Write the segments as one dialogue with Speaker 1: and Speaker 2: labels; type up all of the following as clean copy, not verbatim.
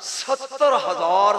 Speaker 1: 70,000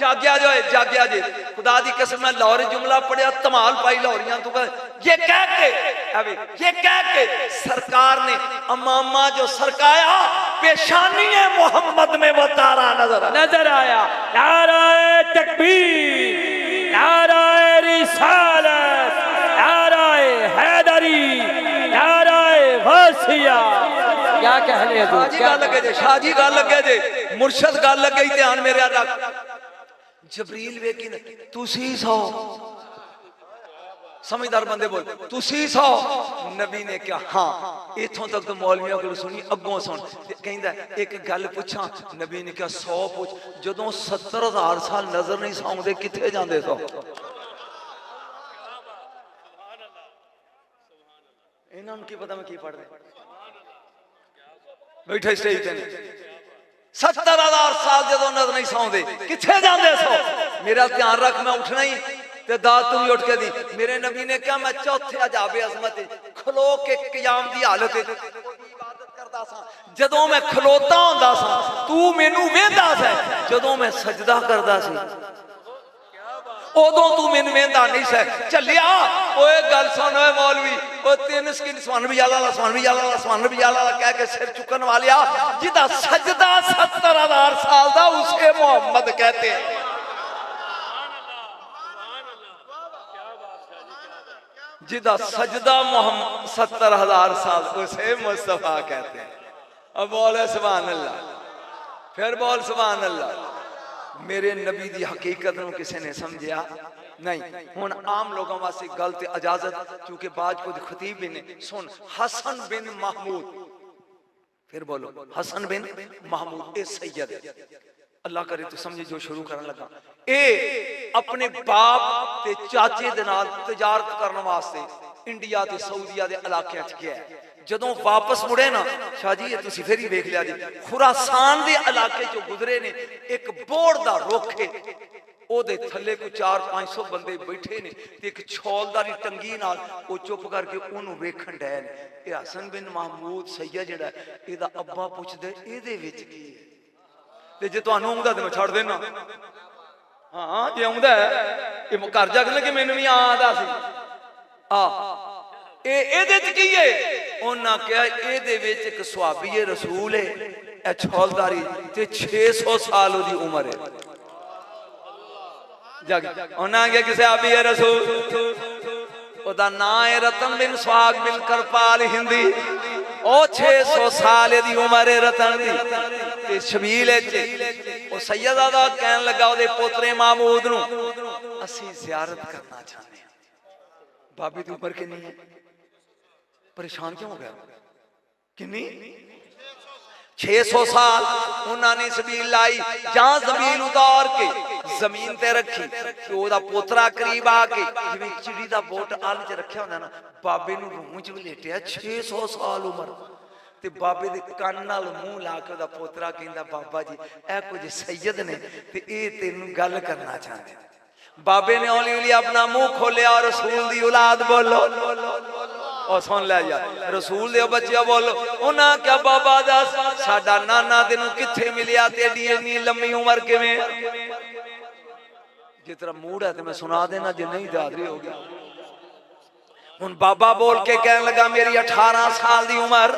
Speaker 1: जागया जो है, जागया जे खुदा दी कसम मैं लाहौर जुमला पढ़िया धमाल पाई लाहौरियां तो ये कह के सरकार ने अमामा जो सरकाया पेशानी है मोहम्मद में वो तारा नजर आया।
Speaker 2: नाराए तकबीर, नाराए रिसालत, नाराए हैदरी, नाराए गौसिया। क्या कहने दो,
Speaker 1: शाहजी गल लगे जे, शाहजी गल लगे जे, मुर्शद गल लगे, ध्यान मेरे रख। जबरील वेखी न तुसी सौ, समझदार बंदे बोल तुसी सौ, नबी ने क्या हाँ, इथों तक तो मौलवियों को सुनी, अगों सुन। कहंदा एक गल पूछां, नबी ने क्या 100 पूछ। जदों 70,000 साल नजर नहीं सौंदे किथे जांदे सो? इन्हां नूं की पता मैं की पढ़ रहा बैठे स्टेज ते 70,000 साल जदों नजर नहीं सौंदे किथे जांदे सो? मेरा ध्यान रख, मैं उठना ही ते दात तू भी उठ के दी। मेरे नबी ने कहा मैं चौथे अजाबे अजमत खलो के क़याम दी हालत इबादत करदा सा। जदों मैं खलोता हुंदा सा तू मैनू वेंदा सा, जदों मैं सजदा करदा सी उदों तू मैनू वेंदा नहीं सा। चलिया ओए गल सुन ओए मौलवी, ओ तीन स्किन सुभान नबी अल्लाह, सुभान नबी अल्लाह, सुभान नबी अल्लाह कह के सिर चुकन वालिया, जिदा सजदा 70,000 साल दा उसे मोहम्मद कहते हैं। जिदा सजदा मोहम्मद 70,000 साल उसे मुस्तफा कहते हैं। अब बोले सुभान अल्लाह, फिर बोल सुभान अल्लाह। मेरे नबी दी हकीकत नूं किसी ने समझिया नहीं। हुण आम लोगों वास्ते गलत इजाजत, क्योंकि बाज खुद खतीब भी ने सुन। हसन बिन महमूद, फिर बोलो हसन बिन महमूद ए सैयद, अल्लाह करे तू समझे जो शुरू करन लगा। ए अपने बाप ते चाचे दे नाल तिजारत करने वास्ते इंडिया ते सऊदीया दे इलाके च गया। जदों वापस मुड़े ना शाह जी, तुसी फिर ही वेख लिया जी, खुरासान दे इलाके चों गुजरे ने, एक बोड़ दा रुख है, ओदे थल्ले कोई 400-500 बंदे बैठे ने ते एक छौलदारी टंगी नाल ओ चुप करके ओनू वेखण डे ने। ए हसन बिन महमूद सैयद जेड़ा एदा अब्बा पुछदे एदे विच की है, ते जे तुहानू आउंदा ते मैं छड़ देना। हाँ जे आउंदा ये घर जा के कि मैनू भी आंदा सी आ एदे च की है? उन्हां कहा एदे विच एक सहाबी रसूल है, ए छौलदारी ते 600 साल ओदी उम्र है। जग उन्हां कहा कि सहाबी रसूल, ओदा नाम है रतन बिन सुहाग बिन करपाल हिंदी, ओ 600 साल दी उम्र है रतन दी। ते शबील ओ सैयदा कहन लगा ओदे पोतरे महमूद नूं, असीं ज़ियारत करना चाहते हैं। बाबी दी उम्र कितनी है? परेशान क्यों हो गया? कितनी? 600 साल। उन्होंने सबील लाई, जहां जमीन उतार के जमीन ते रखी, तो ओदा पोतरा करीब आके जिवें चिड़ी दा बोट आल च रखिया होंदा ना, बाबे नूं रूह च वलेटिया। 600 साल उम्र ते बाबे दे कान नाल मुंह ला के ओदा पोतरा कहंदा, बाबा जी ए कुछ सैयद ने ते ए तैनूं गल करना चाहते। बाबे ने हौली हौली अपना मुंह खोलिया और रसूल दी औलाद बोलो, और सुन लै जा रसूल दे बच्चे बोलो। उन्हां क्या बाबा दस साडा नाना तेनू किथे मिलिया, तेरी इन्नी लम्मी उम्र किवें? जितना मूड है तो मैं सुना देना, जे नहीं दादरी होगी। हुण बाबा बोल के कहने लगा मेरी 18 साल दी उम्र।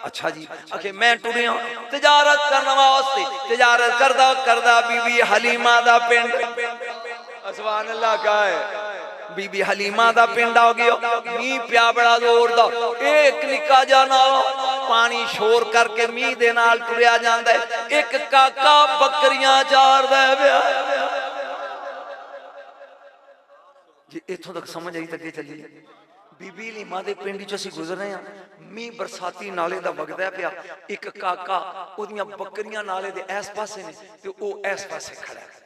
Speaker 1: अच्छा जी, आखे मैं टुरिया तिजारत करने वास्ते, तिजारत करदा करदा बीबी हलीमा दा पिंड, सुभान अल्लाह का है, बीबी हलीमा दा पिंड आ गया। मीह पिया बड़ा जोर दा, एक निक्का जा नाल पानी शोर करके मीह दे नाल टुरिया जांदा है। एक काका बकरियां चारदा पिया जी। इथों तक समझ आई, तक चलिए बीबी हलीमा दे पिंड च असीं गुजर रहे हैं। मीह बरसाती नाले दा वगदा पिया, एक काका ओदियां बकरियां नाले दे इस पासे ने ते ओ इस पासे खड़ा है।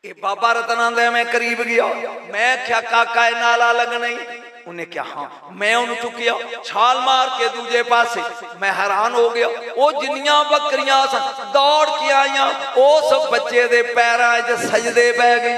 Speaker 1: ये बाबा रतन आंदा मैं करीब गया, मैं क्या काका ए नाला लगना ही? उन्हें क्या हाँ, मैं उन्हें चुकिया छाल मार के दूजे पासे। मैं हैरान हो गया, वो जिन्नियां बकरियां सन दौड़ के आईया, उस बच्चे दे पैरां च सजदे पै गई।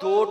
Speaker 1: 2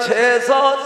Speaker 1: 600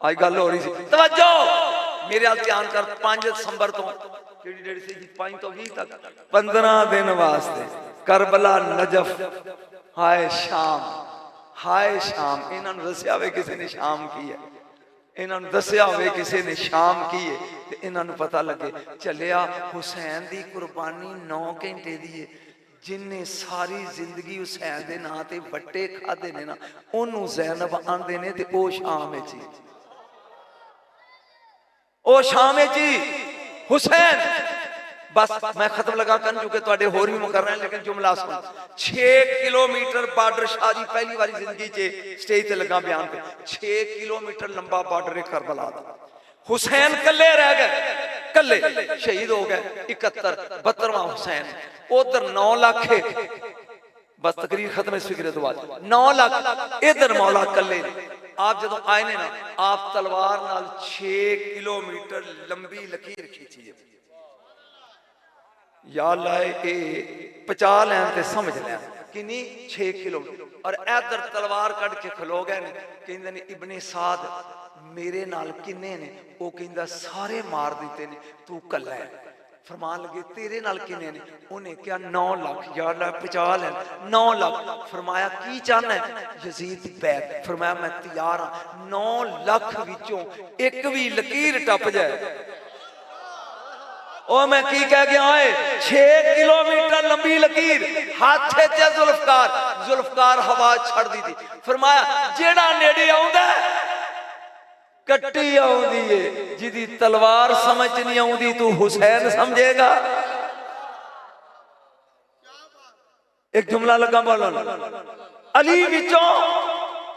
Speaker 1: ਅੱਜ ਗੱਲ ਹੋ ਰਹੀ ਸੀ। ਤਵੱਜੋ ਮੇਰੇ ਵੱਲ ਧਿਆਨ ਕਰ। 5 ਦਸੰਬਰ ਤੋਂ ਕਿਹੜੀ ਡੇਟ ਸੀ ਜੀ? 5 ਤੋਂ 20 ਤੱਕ 15 ਦਿਨ ਵਾਸਤੇ ਕਰਬਲਾ, ਨਜਫ, ਹਾਏ ਸ਼ਾਮ, ਹਾਏ ਸ਼ਾਮ। ਇਹਨਾਂ ਨੂੰ ਦੱਸਿਆ ਹੋਵੇ ਕਿਸੇ ਨੇ ਸ਼ਾਮ ਕੀ ਹੈ, ਇਹਨਾਂ ਨੂੰ ਦੱਸਿਆ ਹੋਵੇ ਕਿਸੇ ਨੇ ਸ਼ਾਮ ਕੀ ਹੈ, ਤੇ ਇਹਨਾਂ ਨੂੰ ਪਤਾ ਲੱਗੇ। ਚੱਲਿਆ ਹੁਸੈਨ ਦੀ ਕੁਰਬਾਨੀ 9 ਘੰਟੇ ਦੀ ਹੈ। ਜਿੰਨੇ ਸਾਰੀ ਜ਼ਿੰਦਗੀ ਹੁਸੈਨ ਦੇ ਨਾਂ ਤੇ ਵੱਟੇ ਖਾਦੇ ਨੇ ਨਾ, ਉਹਨੂੰ ਜ਼ੈਨਬ ਆਂਦੇ ਨੇ, ਤੇ ਉਹ ਸ਼ਾਮ ਵਿੱਚ ਹੀ, ਉਹ ਸ਼ਾਮ ਵਿੱਚ ਹੀ ਹੁਸੈਨ। ਬਸ मैं खत्म लगा कर चुके तुहाडे होर भी मुकर रहे हैं, लेकिन जुमला सुन। 6 किलोमीटर बार्डर शादी पहली बारी जिंदगी च स्टेज ते लगा बयान पे। 6 किलोमीटर लंबा बार्डर है करबला दा। हुसैन कल्ले रह गए, कल्ले शहीद हो गए। 71 72वां हुसैन। उधर 9 लाख है, बस तकरीर खत्म इस फिक्रे तो बाद 9 लाख। इधर मौला कल्ले। आप जदों आए ने ना, आप तलवार नाल 6 किलोमीटर लंबी लकीर खींची है। या लाए ए 50 लैन ते समझ लैन कि नहीं 6 किलोमीटर। और इधर तलवार कट के खलो गए। कहंदे ने इब्ने साद मेरे नाल किन्ने ने? वो कहंदा सारे मार दिते ने, तू कल्ला है। फरमान लगे तेरे नाल किन्ने ने? उन्हें क्या 9 लाख। या ला 50 लैन 9 लाख। फरमाया की चाहना है? Yazid bag. फरमाया मैं तैयार हाँ। 9 लाख विचों एक भी लकीर टप जाए। ओ मैं की कह गया है? 6 किलोमीटर लंबी लकीर हाथ च जुल्फकार, जुल्फकार हवा छड़ दी थी। फरमाया जेड़ा नेड़े आउंदा कट्टी आउंदी है, जिदी तलवार समझ नहीं आउंदी तू हुसैन समझेगा। एक जुमला लगा बोलन। अली विचों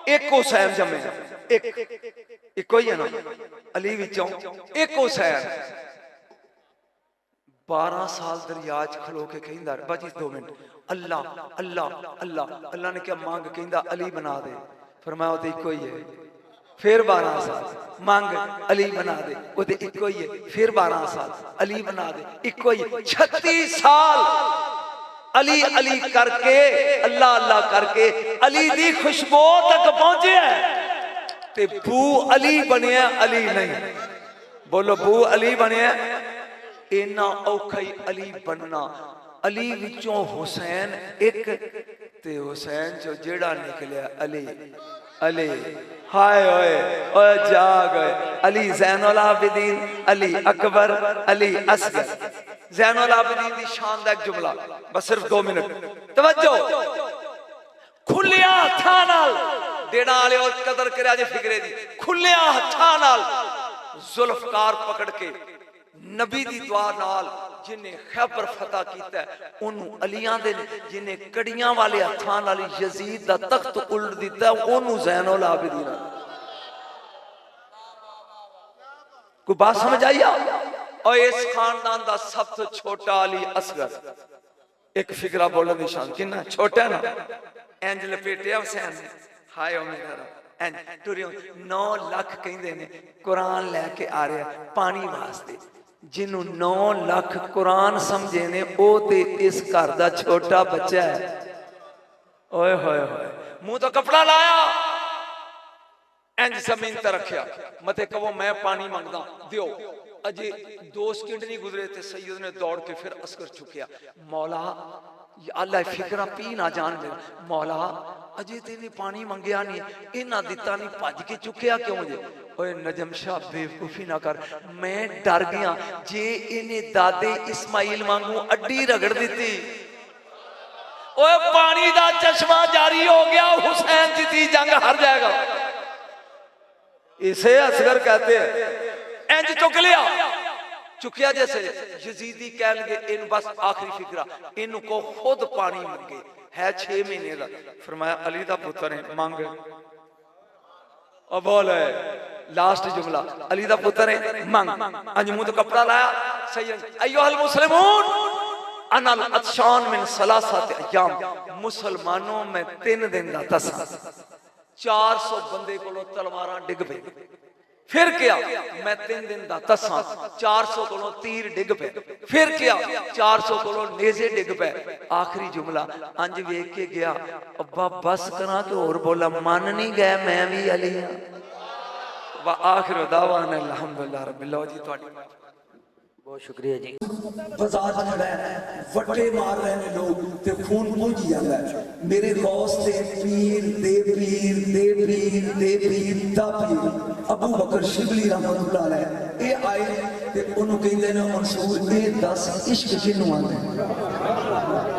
Speaker 1: एक हुसैन जमे, एक ही है ना। अली विचों एक हुसैन। 12 साल दरिया च खलो के कहंदा, बाजी 2 मिनट, अल्लाह अल्लाह अल्लाह। अल्लाह ने क्या मांग? कहंदा अली बना दे। फरमाया ओदे इको ही है। फिर 12 साल मांग, अली बना दे। ओदे इको ही है। फिर 12 साल अली बना दे, इको ही। 36 साल अली अली करके, अल्लाह अल्लाह करके अली दी खुशबू तक पहुंचे ते बू अली बनिया, अली नहीं। बोलो बू अली बनिया। इना औखा ही अली बनना। अली विचों हुसैन एक, ते हुसैन चो जेड़ा निकलिया अली। अली हाय ओए ओए जाग ओए। अली ज़ैनुल आबिदीन, अली अकबर, अली असगर। ज़ैनुल आबिदीन दी शान दा एक जुमला, बस सिर्फ 2 मिनट तवज्जो। खुलिया हत्थां नाल देना वाले और कदर करे जे फिक्रे दी। खुलिया हत्थां नाल जुल्फकार पकड़ के नबी दी दुआ नाल जिन्हें खैबर फतह कीता ओनू अलियां दे, जिन्हें कड़ियां वाले हत्थां नाल यजीद दा तख्त उलट दिता ओनू ज़ैनुल आबिदीन। कोई बात समझ आई? और इस खानदान दा सब तो छोटा अली असगर। एक फिक्रा बोलने दी शान किन्ना छोटा ना, इंज लपेटिया हुसैन ने। हाय ओ मेरा रब इंज टुरियो। 9 लाख कहंदे ने कुरान लैके आ रहा पानी वास्ते। जिन्हों 9 लाख कुरान समझे ने, ओ ते इस घर दा छोटा बच्चा है। ओए होए होए मुंह तो कपड़ा लाया, इंज जमीन ते रखिया, मते कहो मैं पानी मंगदा दियो। अजे 2 सेकंड नहीं गुजरे थे सैयद ने दौड़ के फिर असकर चुकिया। मौला अल्लाह फिक्रा पी ना जान दे। मौला अजे तेने पानी मंगया नहीं, इन्ना दिता नहीं, भज के चुकिया क्यों जे? ओए नजम शाह बेवकूफी ना कर, मैं डर गया जे इन्हें दादे इस्माइल वांगू अड्डी रगड़ दी। ओए पानी दा चश्मा जारी हो गया, हुसैन जीती जंग हार जाएगा। इसे असगर कहते हैं। इंज चुक लिया, चुकिया जैसे यजीदी कह लगे इन बस आखिरी फिक्रा, इनको खुद पानी मंगे है 6 महीने का। फरमाया अली दा पुत्र है मांग। अब बोल लास्ट जुमला, अली दा पुत्र है मांग। अज मुंह तो कपड़ा लाया सैयद अय्युहल मुस्लिमून अनल अतशान मिन सलासत अय्याम। मुसलमानों में 3 दिन दा तसा 400 बंदे को तलवारां डिग पे। फिर क्या मैं 3 दिन दा तसा 400 को तीर डिग पे। फिर क्या 400 को नेजे डिग पे। आखिरी जुमला अंज वेख के गया अब्बा बस करा के और बोला मन नहीं गया मैं भी अली हां। व आखिर दावाना अल्हम्दुलिल्लाह रब्बिल आलमीन।
Speaker 3: बहुत शुक्रिया जी।
Speaker 4: बाजार खड़ा है, वट्टे मार रहे हैं लोग ते खून पहुंच जाता है। मेरे गौस दे पीर दे पीर दे पीर दे पीर दा पीर अबू बकर शिबली रहमतुल्लाह अलैह ये आए ते उन्होंने कहते ने मंसूर ये 10 इश्क किनू आंदे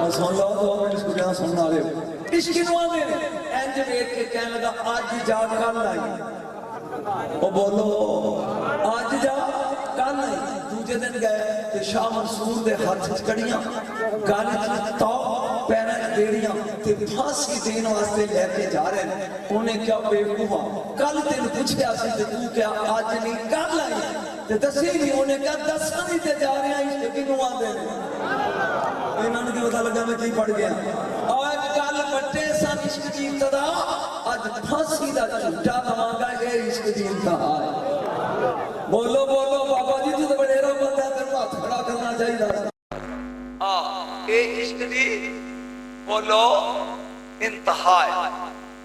Speaker 4: और सुन लो तो मैं इसको क्या सुनना रहे हो इश्क किनू आंदे इंज वेख के कहने लगा आज जा कल आई ओ बोलो आज जा कल आई। दूजे दिन गए तो शाह मंसूर दे हाथ च कड़ियां गल च तौ पैरां च बेड़ियां ते फांसी देने वास्ते लेके जा रहे हैं। उन्हें क्या बेवकूफा कल तेन पूछया सी ते तू क्या आज नहीं कल आई ते दसी नहीं। उन्हें क्या दसा नहीं ते जा रहे हैं इश्क किनू आंदे ने इन्हां नूं की पता लगा मैं की पढ़ गया और कल बट्टे सन इश्क दी इब्तदा अज फांसी दा झूठा लवांगा ये इश्क दी इंतहा है। बोलो बोलो बाबा जी तू तो बड़ेरा बंदा तेरे हाथ खड़ा करना चाहिए।
Speaker 1: ये इश्क दी बोलो इंतहा है।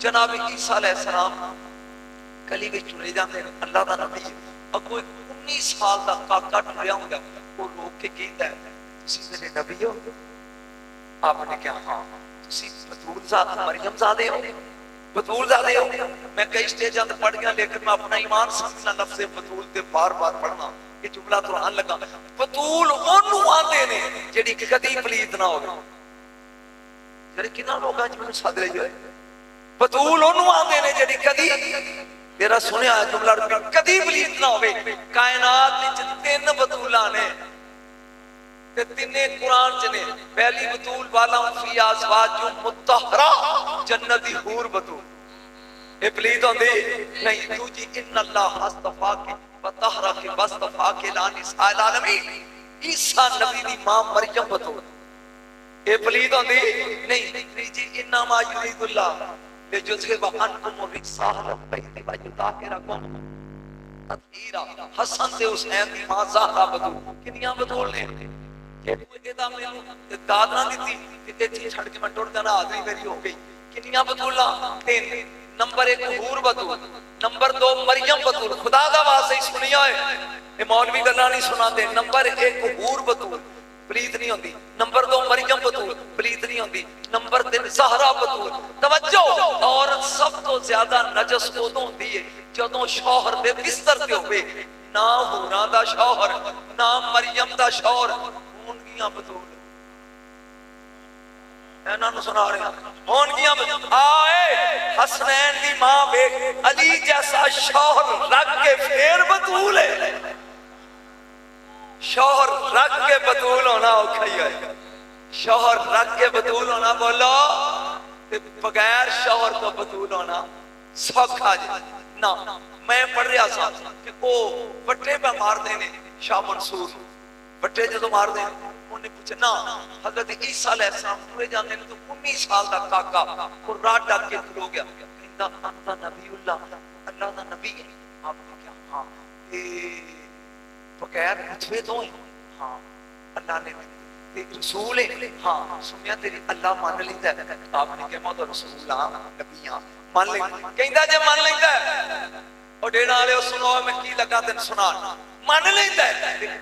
Speaker 1: जनाब ईसा अलैहिस्सलाम गली में टुरे जाते हैं अल्लाह दा नबी और कोई 19 साल का काका टुरिया होंदा वो रोक के कहता है तुसी मेरे नबी हो। आपने क्या हाँ तुसी बतूल ज़ात मरियम ज़ादे हो बतूल ज़ादे हो। मैं कई स्टेजां ते पढ़ गया लेकिन मैं अपना ईमान समझना लफ्ज़ बतूल ते बार-बार पढ़ना ये जुमला कुरान लगा। बतूल ओनू आंदे ने जेड़ी कदी पलीत ना होवे। जेड़े किन्ना लोगां च मैनूं सद लई होए बतूल ओनू आंदे ने जेड़ी कदी तेरा सुनिया जुमला कदी पलीत ना होवे। कायनात विच 3 बतूलां ने ते तिने कुरान च ने। पहली बतूल वाला फी अज़वाजुम मुत्तहरा जन्नत दी हूर बतूल ए पलीत होंदी नहीं। दूजी इन्नल्लाह हस्तफा के बतहरा के वस्तफा के लानी साल आलमीन ईसा नबी दी मां मरियम बतूल ए पलीत होंदी नहीं। तीजी इन्नमा युरीदुल्लाह ले जुज़हिबा अन्कुम रिसालत बैति व युताहिरकुम तत्हीरा। हसन ते हुसैन दी मां ज़हरा बतूल किन्नियां बतूल ने ਇਹਦਾ ਮੈਨੂੰ ਦਾਦ ਨਾ ਦਿੱਤੀ ਤੇ ਇੱਥੇ ਛੱਡ ਕੇ ਮੈਂ ਟੁੱਟ ਜਾਣਾ ਹਾਜ਼ਰੀ ਮੇਰੀ ਹੋ ਗਈ। ਕਿੰਨੀਆਂ ਬਤੂਲਾਂ 3 ਨੰਬਰ 1 ਹੂਰ ਬਤੂਲ ਨੰਬਰ 2 ਮਰੀਮ ਬਤੂਲ ਖੁਦਾ ਦਾ ਵਾਸਤਾ ਹੀ ਸੁਣਿਆ ਓਏ ਇਹ ਮੌਲਵੀ ਗੱਲਾਂ ਨਹੀਂ ਸੁਣਾਉਂਦੇ। ਨੰਬਰ 1 ਹੂਰ ਬਤੂਲ ਪਲੀਤ ਨਹੀਂ ਹੁੰਦੀ। ਨੰਬਰ 2 ਮਰੀਮ ਬਤੂਲ ਪਲੀਤ ਨਹੀਂ ਹੁੰਦੀ। ਨੰਬਰ 3 ਜ਼ਹਰਾ ਬਤੂਲ। ਤਵੱਜੋ ਔਰਤ ਸਭ ਤੋਂ ਜ਼ਿਆਦਾ ਨਜਸ ਉਦੋਂ ਹੁੰਦੀ ਹੈ ਜਦੋਂ ਸ਼ੌਹਰ ਦੇ ਬਿਸਤਰ ਤੇ ਹੋਵੇ। ਨਾ ਹੂਰਾਂ ਦਾ ਸ਼ੌਹਰ ਨਾ ਮਰੀਮ ਦਾ ਸ਼ੌਹਰ बतूल इन्हां सुना रहे आए हसनैन दी मां वेख अली जैसा शौहर रख के फिर बतूल है। शौहर रख के बतूल होना औखा ही है। शौहर रख के बतूल होना बोलो ते बगैर शौहर तो बतूल होना सौखा ना। मैं पढ़ रहा था कि वो वट्टे पे मारते ने शाह मंसूर वट्टे जो मारते हैं उन्हें पूछा ना हजरत ईसा अलैहिस्सलाम टुरे जाते हैं तो 19 साल का काका वो रात डाक के खलो गया कहता अंता नबीउल्लाह अल्लाह दा नबी है। आपने क्या हाँ ये बगैर पूछे तो है हाँ अल्लाह ने रसूल है हाँ सुनिया तेरी अल्लाह मान लेंदा है। आपने क्या मैं तो रसूल हां नबी हां मान ले कहंदा जे मान लेंदा और डेढ़ वाले सुनो मैं की लगा तेन सुना मान लेंदा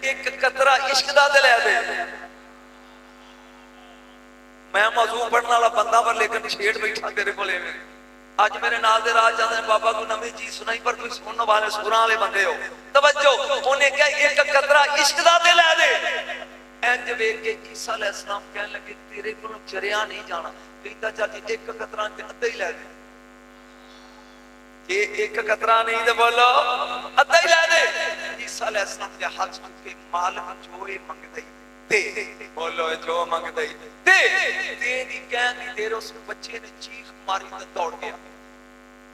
Speaker 1: एक कतरा इश्क दा ते ले दे। मैं मौजू पढ़ने वाला बंदा पर लेकिन छेड़ बैठा तेरे कोले आज मेरे नाल दे राज जाते हैं बाबा को नवी चीज सुनाई पर कोई सुनने वाले सुरां वाले बंदे हो। तवज्जो उन्हें क्या एक कतरा इश्क दा ते ले दे। इंज वेख के ईसा अलैहिस्सलाम कहने लगे तेरे कोलों चरिया नहीं जाना। कहंदा चल एक कतरा ते अद्धा ही ले दे। ये एक कतरा नहीं तो बोलो अद्धा ही ले दे। ईसा अलैहिस्सलाम के हाथ चुके मालिक जो ये मंगदे दे बोलो जो मंगदे दे तेरी कहनी देर उस बच्चे ने चीख मारी तो दौड़ गया।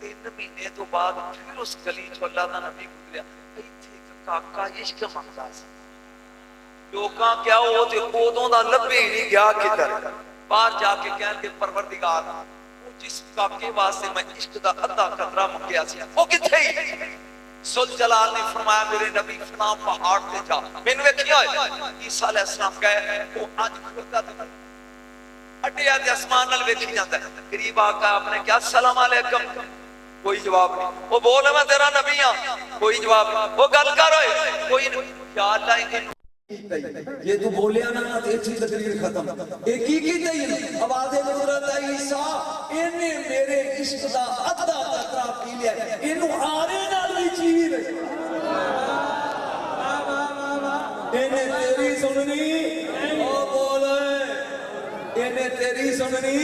Speaker 1: 3 महीने तो बाद फिर उस गली चो अल्लाह दा नबी गुजरिया इत्थे एक काका इश्क मंगदा सी। लोकां क्या वो ते उदों दा लभे नहीं गया किधर बाहर जाके कहते परवरदिगार जिस काके वास्ते मैं इश्क दा अद्धा कतरा मंगया सी वो किथे सुल जलाल ने फरमाया मेरे नबी फलां पहाड़ ते जा मैनू वेखिया ईसा अलैहिस्सलाम गए वो आज खुदा दा अड्डिया ते आसमान नाल वेखी जांदा करीब आका आपने क्या अस्सलाम अलैकुम कोई जवाब नहीं। वो बोल मैं तेरा नबी हाँ, कोई जवाब नहीं। वो गल कर होए, कोई ख्याल लाएंगे।
Speaker 4: ये तू बोलिया ना ते अच्छी तकरीर खत्म। एक ही कीते आवाज़ कुदरत ईसा इन्हें मेरे इश्क दा अद्धा कतरा पी लिया, इनू आरे नाल भी चीर, इन्हें तेरी सुननी, ओ बोल इन्हें तेरी सुननी,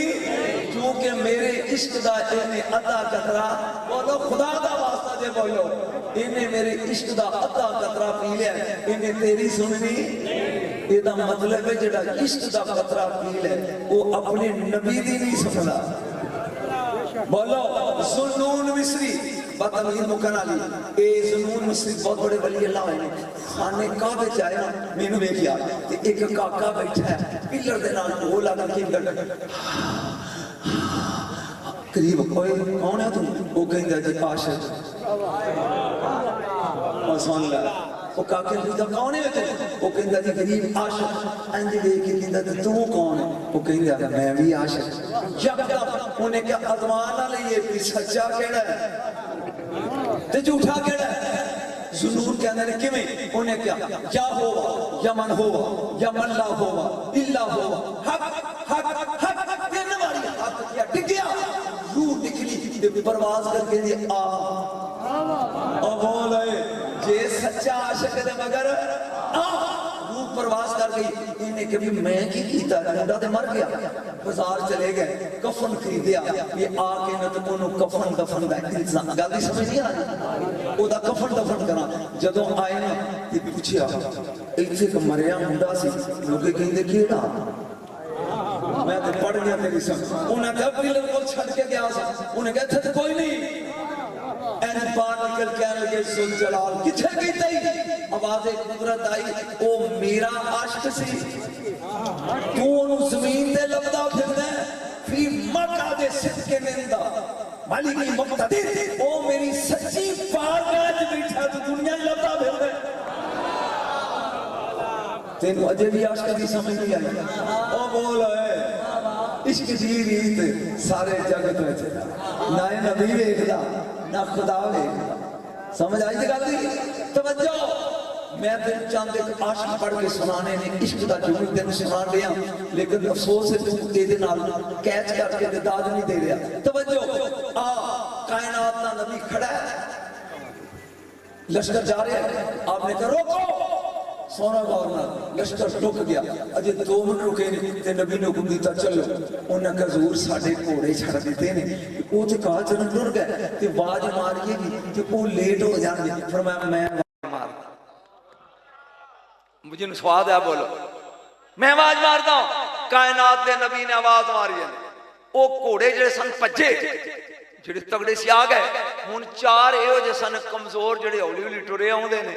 Speaker 4: क्योंकि मेरे इश्क दा इन्हें अद्धा कतरा, बोलो खुदा दा वास्ता जे बोलो, इन्हें मेरे इश्क दा अद्धा कतरा पी लिया, इन्हें तेरी सुननी। ਇਹਦਾ मतलब है ਜਿਹੜਾ इश्क दा कतरा पी ले वो अपने नबी दी नहीं सुनदा। बोलो ज़ुन्नून मिस्री बदतमीज मुकन वाली, ए ज़ुन्नून मिस्री बहुत बड़े वली अल्लाह होए ने। खाने काबे च आए ना, मैनू वेखिया ते एक काका बैठा है पिलर दे नाल ढोल ला के करीब कोई कौन है तू? वो कहंदा जी आशिक। और सुन ले वो काके पूछदा कौन है तू? वो कहंदा जी गरीब आशिक। इंज देख के कहंदा तू कौन है? वो कहंदा मैं भी आशिक। यकदम उन्हें क्या अजमान ना लईए कि सच्चा केड़ा है ते झूठा केड़ा है। ज़ुन्नून कहंदे ने किवें? उन्हें क्या या होवा या मन होवा या मन ला होवा इल्ला होवा हक हक हक तीन बारी हक किया डिग्या, रूह निकली ते परवाज करके जी आ बोल जे सच्चा आशिक दे मगर रूह परवास कर गई। इन्हें कभी मैं की कीता, मुंडा ते मर गया। बाजार चले गए कफन खरीदिया, ये आके न तो ओनू कफन दफन दा इंतजाम, गल दी समझ नहीं आ रही, ओदा कफन दफन करा। जदों आए ना ते पूछया इत्थे एक मरिया मुंडा सी, लोगे कहंदे केड़ा? मैं ते पढ़ गया तेरी समझ। उन्हें कहा पिलर कोल छड़ के गया सा, उन्हें कहा इत्थे कोई नहीं। एन बाहर निकल के आने लगे सुन जलाल किथे कीते? आवाज़ कुदरत आई ओ मेरा आशिक सी, तू ओनू ज़मीन ते लभदा फिरदा फी मक्का दे सिदके निंदा मालिकी मुक्तदिर, ओ मेरी सच्ची बारगाह च बैठा तू दुनिया लभदा फिरदा। तेनू अजे भी आशिक दी समझ नहीं आई? ओ बोल इश्क दी रीत सारे जगत विच ना नबी वेखदा ना खुदा वेखदा। समझ आई जी गल दी? तवज्जो मैं तेन चंद एक आशिक पढ़ के सुनाने ने इश्क दा जुमल तेन सुना दिया, लेकिन अफसोस है तू ਇਹਦੇ ਨਾਲ कैच करके ते दाद नहीं दे रहा। तवज्जो आ कायनात दा नबी खड़ा है, लश्कर जा रहा है, आपने कहा रोको, सोना गौरना लश्कर रुक गया। अजे 2 मिनट रुके ने ते नबी ने हुक्म दिता चलो। उन्हें कहा हजूर साडे घोड़े छड़ दिते ने, वो ते कहा चलन टुर गए ते आवाज मारिएगी ते वो लेट हो जाएंगे। फरमाया मैं
Speaker 1: मारदा, मुझे स्वाद है बोलो मैं आवाज मारदा हूं। कायनात दे नबी ने आवाज मारी है, वो घोड़े जेड़े सन भज्जे, जेड़े तगड़े सी आ गए। हुण 4 इहो जे सन कमजोर जेड़े हौली हौली टुरे आउंदे ने।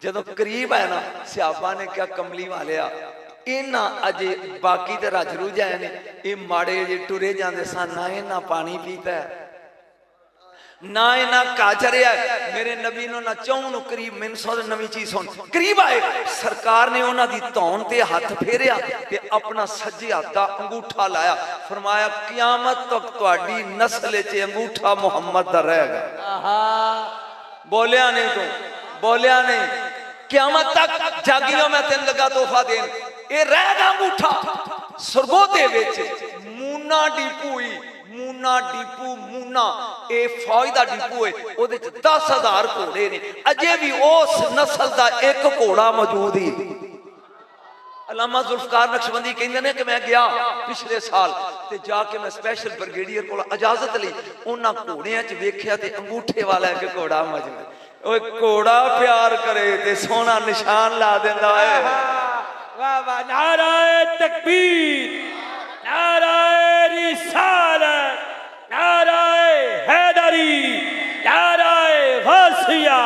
Speaker 1: जदों करीब है ना सियाबा ने क्या कमली वालिया इन्हां अजे बाकी ते रज रुझ आए ने, ये माड़े जे टुरे जांदे सन, ना इन्हां पानी पीता है ना इन्हां काजरिया। मेरे नबी नु ना चाहूं करीब मैनू सौ नवी चीज सुन करीब आए। सरकार ने उन्हां दी धौन ते हथ फेरिया ते अपना सज्जे हथ दा अंगूठा लाया। फरमाया क़यामत तक तुहाडी नस्ल च अंगूठा मुहम्मद दा रहेगा। बोलिया नहीं तू, बोलिया नहीं, क़यामत तक जागियो मैं तेन लगा तोहफा देन, ये रहेगा अंगूठा। सरगोदे विच मूना डिपू ही, मूना डिपू मूना ए फौज दा डिपू है, ओदे च 10,000 घोड़े ने। अजे भी उस नस्ल दा एक घोड़ा मौजूद ही। अलामा जुल्फकार नक्शबंदी कहंदे ने कि मैं गया पिछले साल ते जाके मैं स्पेशल ब्रिगेडियर कोल इजाजत लई, उन्हां घोड़ियां च वेख्या ते अंगूठे वाला एक घोड़ा मौजूद। ओए घोड़ा प्यार करे ते सोना निशान ला देंदा है।
Speaker 3: वाह वाह, नाराए तकबीर, नाराए रिसालत, नाराए हैदरी, नाराए गौसिया।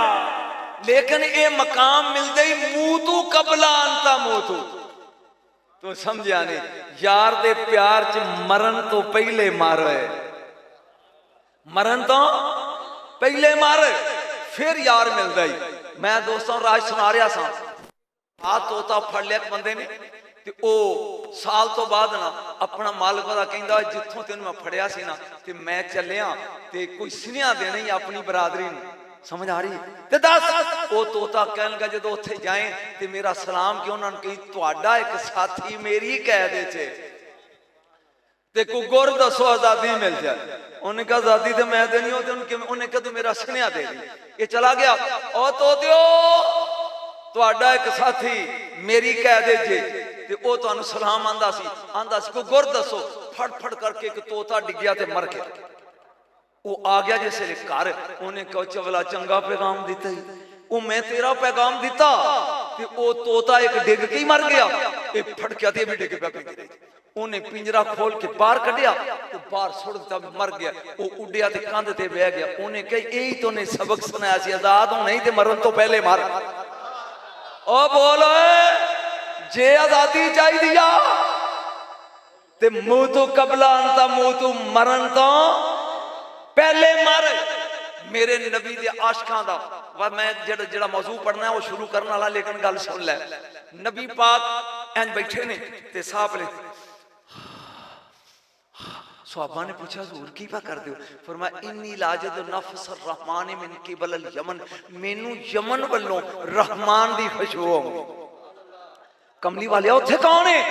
Speaker 1: लेकिन ये मकाम मिलते ही मूतू कबला अंता मूतू, तो समझा नहीं यार दे प्यार च मरन तो पहले मार, मरन तो पहले मार फिर यार मिलता ही। मैं दोस्तों राज सुना रहा सा, आ तोता फड़ लिया बंदे ने ते ओ ਸਾਲ ਤੋਂ ਬਾਅਦ ਨਾ ਆਪਣਾ ਮਾਲਕ ਉਹਦਾ ਕਹਿੰਦਾ ਜਿੱਥੋਂ ਤੈਨੂੰ ਮੈਂ ਫੜਿਆ ਸੀ ਨਾ ਤੇ ਮੈਂ ਚੱਲਿਆ ਤੇ ਕੋਈ ਸੁਨੇਹਾ ਦੇਣਾ ਹੀ ਆਪਣੀ ਬਰਾਦਰੀ ਨੂੰ, ਸਮਝ ਆ ਰਹੀ ਤੇ ਦੱਸ। ਉਹ ਤੋਤਾ ਕਹਿਣ ਲੱਗਾ ਜਦੋਂ ਉੱਥੇ ਜਾਏ ਤੇ ਮੇਰਾ ਸਲਾਮ ਕਿ ਉਹਨਾਂ ਨੂੰ ਕਹੀ ਤੁਹਾਡਾ ਇੱਕ ਸਾਥੀ ਮੇਰੀ ਕੈਦ 'ਚ ਤੇ ਕੋਈ ਗੁਰ ਦੱਸੋ ਆਜ਼ਾਦੀ ਮਿਲ ਜਾਏ। ਉਹਨੇ ਕਹਾ ਆਜ਼ਾਦੀ ਤੇ ਮੈਂ ਦੇਣੀ, ਉਹਨੇ ਕਿਹਾ ਤੂੰ ਮੇਰਾ ਸੁਨੇਹਾ ਦੇ ਦੇ। ਇਹ ਚਲਾ ਗਿਆ। ਉਹ ਤੋਤਿਓ ਤੁਹਾਡਾ ਇੱਕ ਸਾਥੀ ਮੇਰੀ ਕੈਦ 'ਚ ਤੇ ਉਹ ਤੁਹਾਨੂੰ ਸਲਾਮ ਆਂਦਾ ਸੀ ਕੋਈ ਗੁਰ ਦੱਸੋ। ਫੜ ਫੜ ਕਰਕੇ ਇੱਕ ਤੋਤਾ ਡਿੱਗਿਆ ਤੇ ਮਰ ਗਿਆ। ਉਹ ਆ ਗਿਆ ਜਿਸ ਵੇਲੇ ਘਰ, ਉਹਨੇ ਕਹਾ ਚਵਲਾ ਚੰਗਾ ਪੈਗਾਮ ਦਿੱਤਾ ਹੀ, ਉਹ ਮੈਂ ਤੇਰਾ ਪੈਗਾਮ ਦਿੱਤਾ ਤੇ ਉਹ ਤੋਤਾ ਇੱਕ ਡਿੱਗ ਕੇ ਹੀ ਮਰ ਗਿਆ। ਇਹ ਫੜਕਿਆ ਤੇ ਵੀ ਡਿੱਗ ਪਿਆ ਪਿੰਜਰੇ 'ਚ। ਉਹਨੇ ਪਿੰਜਰਾ ਖੋਲ ਕੇ ਬਾਹਰ ਕੱਢਿਆ ਤੇ ਬਾਹਰ ਸੁੱਟ ਦਿੱਤਾ, ਮਰ ਗਿਆ। ਉਹ ਉੱਡਿਆ ਤੇ ਕੰਧ ਤੇ ਬਹਿ ਗਿਆ। ਉਹਨੇ ਕਿਹਾ ਇਹੀ ਤੋਂ ਨੇ ਸਬਕ ਸੁਣਾਇਆ ਸੀ, ਆਜ਼ਾਦ ਹੋਣਾ ਹੀ ਤੇ ਮਰਨ ਤੋਂ ਪਹਿਲੇ ਮਰ। ਉਹ ਬੋਲ ਜੇ ਆਜ਼ਾਦੀ ਚਾਹੀਦੀ ਆ ਤੇ ਮੂੰਹ ਤੋਂ ਕਬਲਾ ਅੰਤਾ, ਮੂੰਹ ਤੋਂ ਮਰਨ ਤੋਂ ਪਹਿਲੇ ਮਰ। ਮੇਰੇ ਨਬੀ ਦੇ ਆਸ਼ਕਾਂ ਦਾ ਮੈਂ ਜਿਹੜਾ ਮੌਜੂ ਪੜਨਾ ਉਹ ਸ਼ੁਰੂ ਕਰਨ ਵਾਲਾ, ਲੇਕਿਨ ਗੱਲ ਸੁਣ ਲੈ। ਨਬੀ ਪਾਕ ਇੰਜ ਬੈਠੇ ਨੇ ਤੇ ਸਾਹਬ ਨੇ ਸਹਾਬਾ ਨੇ ਪੁੱਛਿਆ ਹਜ਼ੂਰ ਕੀ ਪਾ ਕਰਦੇ ਹੋ? ਫਰਮਾਇਆ ਇੰਨੀ ਲਾਜਦ ਨਫਸ ਰਹਿਮਾਨ ਮਿਨ ਕਿਬਲ ਅਲ ਯਮਨ, ਮੈਨੂੰ ਯਮਨ ਵੱਲੋਂ ਰਹਿਮਾਨ ਦੀ ਖੁਸ਼ਬੂ ਆਉਂਦੀ। ਕਮਲੀ ਵਾਲਿਆ ਉੱਥੇ ਕੌਣ ਹੈ?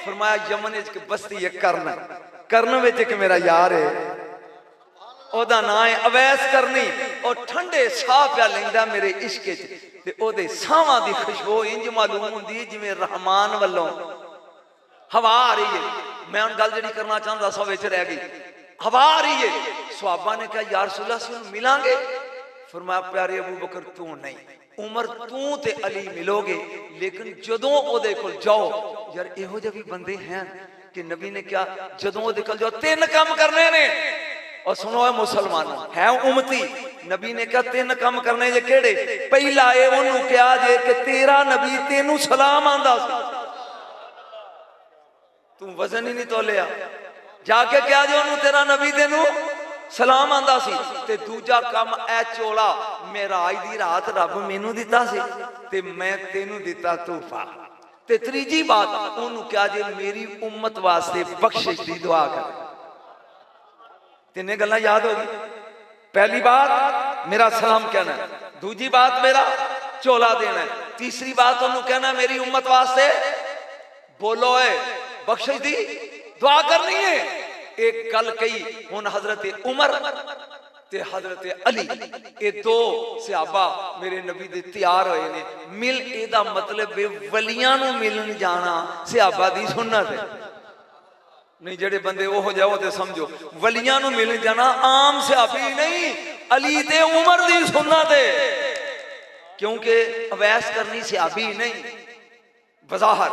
Speaker 1: ਫਰਮਾਇਆ ਯਮਨ ਵਿੱਚ ਇੱਕ ਬਸਤੀ ਹੈ ਕਰਨ ਵਿੱਚ ਇੱਕ ਮੇਰਾ ਯਾਰ ਹੈ, ਉਹਦਾ ਨਾਂ ਹੈ ਅਵੈਸ ਕਰਨੀ। ਉਹ ਠੰਡੇ ਸਾਹ ਪਿਆ ਲੈਂਦਾ ਮੇਰੇ ਇਸ਼ਕ 'ਚ ਤੇ ਉਹਦੇ ਸਾਹਾਂ ਦੀ ਖੁਸ਼ਬੂ ਇੰਜ ਮਾਲੂਮ ਹੁੰਦੀ ਹੈ ਜਿਵੇਂ ਰਹਿਮਾਨ ਵੱਲੋਂ ਹਵਾ ਆ ਰਹੀ ਹੈ। ਮੈਂ ਹੁਣ ਗੱਲ ਜਿਹੜੀ ਕਰਨਾ ਚਾਹੁੰਦਾ ਸਾਂ ਵਿੱਚ ਰਹਿ ਗਈ। ਹਵਾ ਆ ਰਹੀ ਹੈ। ਸਹਾਬਾ ਨੇ ਕਿਹਾ ਯਾ ਰਸੂਲ ਅੱਲਾਹ ਅਸੀਂ ਮਿਲਾਂਗੇ? ਫਰਮਾਇਆ ਪਿਆਰੇ ਅਬੂ ਬਕਰ ਤੂੰ ਨਹੀਂ, ਉਮਰ ਤੂੰ ਤੇ ਅਲੀ ਮਿਲੋਗੇ, ਲੇਕਿਨ ਜਦੋਂ ਉਹਦੇ ਕੋਲ ਜਾਓ, ਯਾਰ ਇਹੋ ਜਿਹੇ ਵੀ ਬੰਦੇ ਹਨ ਕਿ ਨਬੀ ਨੇ ਕਿਹਾ ਜਦੋਂ ਉਹਦੇ ਕੋਲ ਜਾਓ 3 ਕੰਮ ਕਰਨੇ ਨੇ। और सुनो है मुसलमान है उम्मती, नबी ने कहा 3 काम करने जे केड़े? पहला ये उन्होंने कहा जे कि तेरा नबी तेनू सलाम आंदा सी, तू वजन ही नहीं तोलिया। जाके कहा जे उन्होंने तेरा नबी तेनू सलाम आंदा सी। ते दूजा काम ए चोला मेराज दी रात रब मैनू दिता सी ते मैं तेनू दिता तोहफा। ते तीजी बात उन्होंने कहा जे मेरी उम्मत वास्ते बख्शिश दी दुआ कर। 3 गल्लां याद होगी। पहली बात मेरा सलाम कहना, दूजी बात मेरा झोला देना, तीसरी बात उन्होंने कहना मेरी उम्मत वास्ते बोलो है बख्शिश दी दुआ करनी है। एक गल कही हुन हजरत उमर ते हजरत अली ये 2 सहाबा मेरे नबी दे तैयार होए ने मिल। एदा मतलब वलियां नूं मिलन जाना सहाबा दी सुन्नत है। नहीं जेड़े बंदे वो जाओ ते समझो वलियां नूं मिलन जाना आम सहाबी नहीं, अली ते उमर दी सुन्नत है। क्योंकि अवैस करनी सहाबी नहीं, वजाहत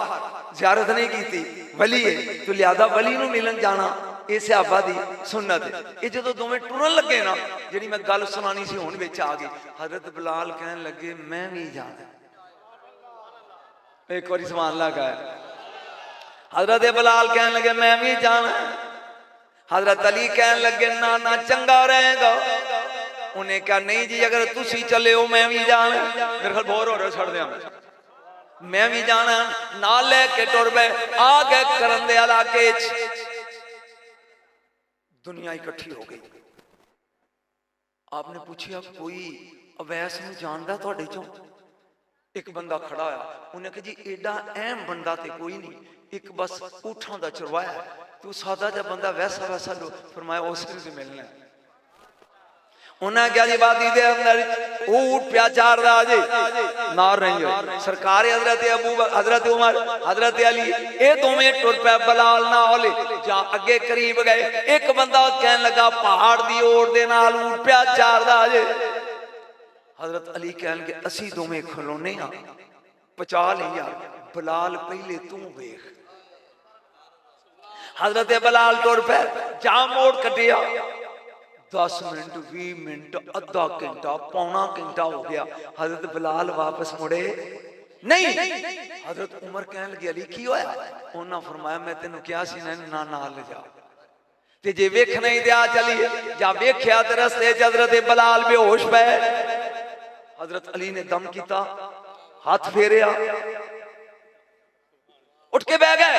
Speaker 1: ज़ियारत नहीं की, वली है तो लिहाजा वली नूं मिलन जाना ये सहाबा दी सुन्नत है। ये जो दोवें टुरन लगे ना, जिहड़ी मैं गल सुनानी सी हुण विच आ गई। हजरत बिलाल कहन लगे मैं भी जाना। एक बारी सवाल लगा है। हजरत बिलाल कहन लगे मैं भी जाना। हजरत अली कहन लगे ना ना चंगा रहेगा। उन्हें कहा नहीं जी अगर तुसी चले हो मैं भी जाना। मेरे ख्याल बोर हो रहे छड़ दिया, मैं भी जाना। ना लेके टुर पे आ गए करन दे इलाके दुनिया इकट्ठी हो गई। आपने पूछा कोई अवैस नूं जानदा तुहाडे चों? एक बंदा खड़ा होया, उन्हें कहा जी एडा अहम बंदा ते कोई नहीं, एक बस ऊठां दा चरवाया, तू सादा जा बंदा वैसा वैसा लो। फरमाया उस से मिलना। उन्हें क्या जी वादी दे अंदर ऊट प्या चारदा जी नार नहीं होई। सरकार हजरत अबू हजरत उमर हजरत अली ये दोवें टुर पे बिलाल नाल जा अगे करीब गए। एक बंदा कहन लगा पहाड़ दी ओड़ दे नाल ऊट प्या चारदा जी। हजरत अली कहन लगे असी दोवें खलोने हां, पचा ली यार बिलाल पहले तू वेख। हजरत बिलाल टुर पे जा मोड़ कटिया 10 मिनट 20 मिनट अद्धा घंटा पौना घंटा हो गया। हजरत बिलाल वापस मुड़े नहीं। हजरत उमर कहन लगे अली की होया? उन्होंने फरमाया मैं तेन क्या सी ना नाल ले जा ते जे वेखना ही दिया चलिए जा वेख्या ते रस्ते च हजरत बिलाल बेहोश पे। हजरत अली ने दम किया, हाथ फेरिया, उठ के बह गए।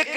Speaker 1: 1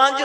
Speaker 1: 5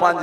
Speaker 1: 5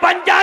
Speaker 3: 5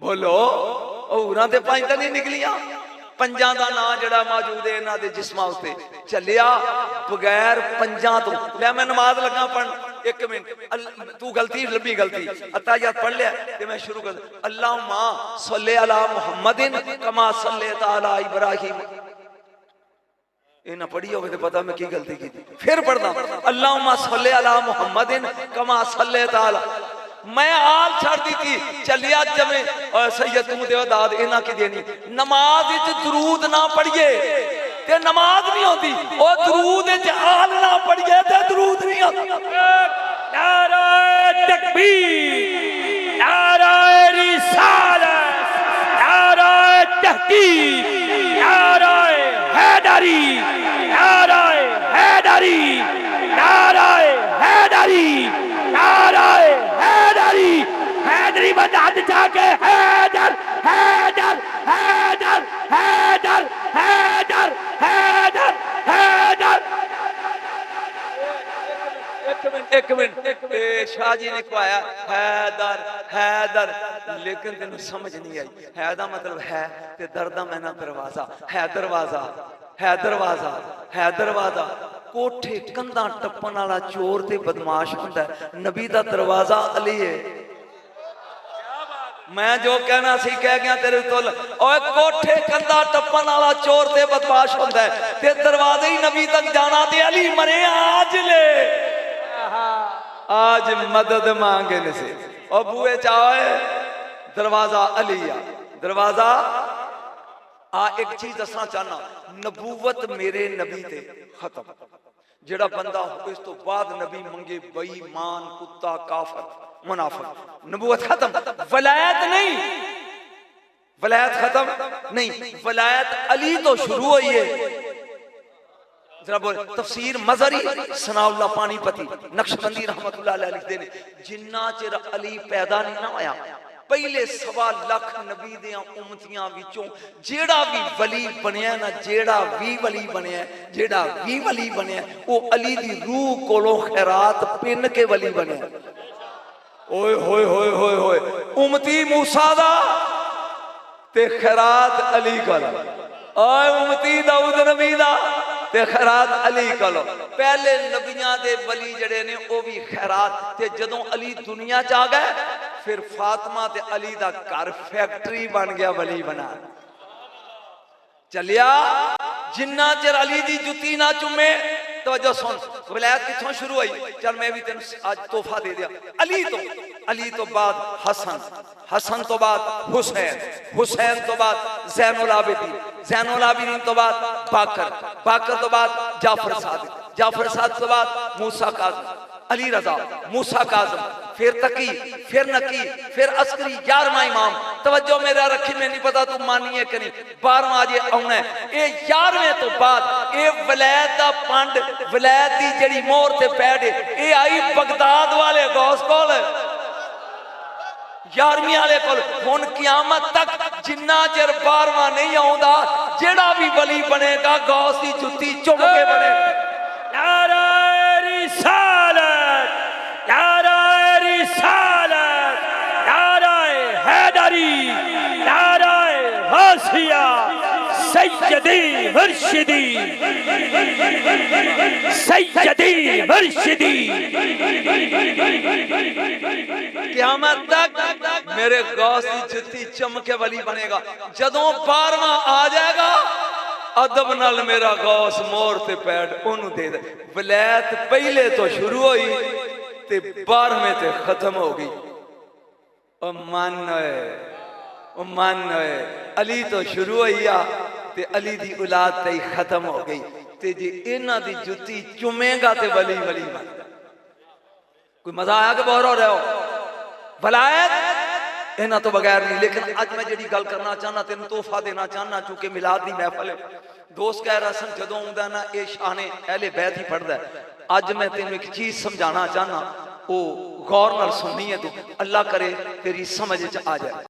Speaker 1: ਬੋਲੋ ਹੋਰਾਂ ਤੇ ਪੰਜ ਤਾਂ ਨਹੀਂ ਨਿਕਲੀਆਂ ਪੰਜਾਂ ਦਾ ਨਾਂ ਜਿਹੜਾ ਮੌਜੂਦ ਹੈ ਇਹਨਾਂ ਦੇ ਜਿਸਮਾਂ ਉੱਤੇ ਚੱਲਿਆ ਬਗੈਰ ਪੰਜਾਂ ਤੋਂ ਲੈ ਮੈਂ ਨਮਾਜ਼ ਲੱਗਾ ਪੜਨ ਇੱਕ ਮਿੰਟ ਤੂੰ ਗਲਤੀ ਲੱਭੀ ਗਲਤੀ ਅਤਾਹਿਯਾਤ ਪੜ ਲਿਆ ਤੇ ਮੈਂ ਸ਼ੁਰੂ ਕਰ ਅੱਲਾਹੁਮਾ ਸੱਲੀ ਅਲਾ ਮੁਹੰਮਦਿਨ ਕਮਾ ਸੱਲੈਤਾ ਅਲਾ ਇਬਰਾਹੀਮ ਇਹ ਨਾ ਪੜੀ ਹੋਵੇ ਤੇ ਪਤਾ ਮੈਂ ਕੀ ਗਲਤੀ ਕੀਤੀ ਫਿਰ ਪੜਦਾ ਅੱਲਾਹੁਮਾ ਸੱਲੀ ਅਲਾ ਮੁਹੰਮਦਿਨ ਕਮਾ ਸੱਲੈਤਾ ਅਲਾ मैं आल छड़ दी थी चलिया जमे सैयद तू देवदाद इन्हां की देनी नमाज विच दरूद ना पढ़िए ते नमाज नहीं होती ओ दरूद विच आल ना पढ़िए ते दरूद नहीं होता
Speaker 3: नारा तकबीर नारा रिसालत नारा तहकीक नारा हैदरी नारा हैदरी नारा हैदरी नारा हैदरी बंद हाथ जाके हैदर हैदर हैदर हैदर हैदर हैदर हैदर
Speaker 1: एक मिनट शाह जी ने कहा हैदर हैदर लेकिन तेन समझ नहीं आई है दा मतलब है ते दर दा मैना दरवाजा है दरवाजा है दरवाजा है दरवाजा कोठे कंधा टप्पन वाला चोर ते बदमाश हुंदा नबी दा दरवाजा अली है मैं जो कहना सी कह गया तेरे तो ओए कोठे कंधा टप्पन वाला चोर ते बदमाश हुंदा है ते दरवाजे ही नबी तक जाना ते अली मरे आज ले आज मदद मांगे ने से और बुए चाहे दरवाजा अली आ दरवाजा आ एक चीज दसना चाहना नबूवत मेरे नबी ते खत्म जेड़ा बंदा इस तो बाद नबी मंगे बेईमान कुत्ता काफिर मुनाफिक नबूवत खत्म वलायत नहीं वलायत खत्म नहीं वलायत अली तो शुरू हुई है जरा बोल तफसीर मजरी सनाउल्लाह पानीपति नक्शबंदी रहमतुल्लाह अलैह लिखते ने जिन्ना चिर अली पैदा नहीं ना होया पहले 1.25 लाख नबी दियां उम्मतियां विचों जेड़ा भी वली बनया ना जेड़ा भी वली बनया जेड़ा भी वली बनया वो अली दी रूह कोलों खैरात पिन के वली बनया ओए होए होए होए होए उम्मती मूसा दा ते खैरात अली कोल ओए उम्मती दाऊद नबी दा ते खैरात अली कोल पहले नबियां दे वली जड़े ने वो भी खैरात ते जदों अली दुनिया च आ गए फिर फातिमा ते अली दा घर फैक्ट्री बन गया वली बना चलिया जिन्ना चिर अली दी जुती ना चुमे तवज्जो सुन वलायत किथों शुरू हुई चल मैं भी तेन आज तोहफा दे दिया अली तो बाद हसन तो बाद हुसैन तो बाद ज़ैनुल आबिदीन तो बाद बाकर तो बाद जाफर सादिक तो बाद मूसा काज़िम अली रजा मूसा काज़िम फिर तकी फिर नकी फिर अस्करी 11वां इमाम तवज्जो मेरा रखी मैं नहीं पता तू मानिए कि नहीं 12वां जे आउना है ये 11वें तो बाद ये वलायत दा पंड वलायत दी जड़ी मोहर ते पैड ये आई बगदाद वाले गौस कोल 11वीं वाले कोल हुन क़यामत तक जिन्ना चिर 12वां नहीं आउंदा जेड़ा भी वली बनेगा गौस दी जुत्ती चुम के बनेगा
Speaker 3: नारा रिसालत नारा रिसालत नारा हैदरी नारा गौसिया सैयदी मुर्शिदी
Speaker 1: क़यामत तक मेरे गौस की जुत्ती चमके वली बनेगा जदों 12वां आ जाएगा अदब नाल मेरा गौस मोर ते पैड ओनू दे दे वलायत पहले तो शुरू हुई ते 12वें ते खत्म हो गई ओ मन है अली तो शुरू हुई आ ते अली दी औलाद ते खत्म हो गई ते जे इन्हां दी जुत्ती चुमेगा ते वली बन कोई मजा आया कि बोर हो रहे हो वलायत इन्हां तो बगैर नहीं लेकिन अज मैं जिहड़ी गल करना चाहना तेन तोहफा देना चाहना चूंकि मिलाद दी महफिल है दोस्त कह रहा सन जदों आउंदा ना ये शाने अहले बैत ही पढ़दा अज मैं तेन एक चीज समझाना चाहना वो गौर नाल सुननी है तू अल्लाह करे तेरी समझ च आ जाए।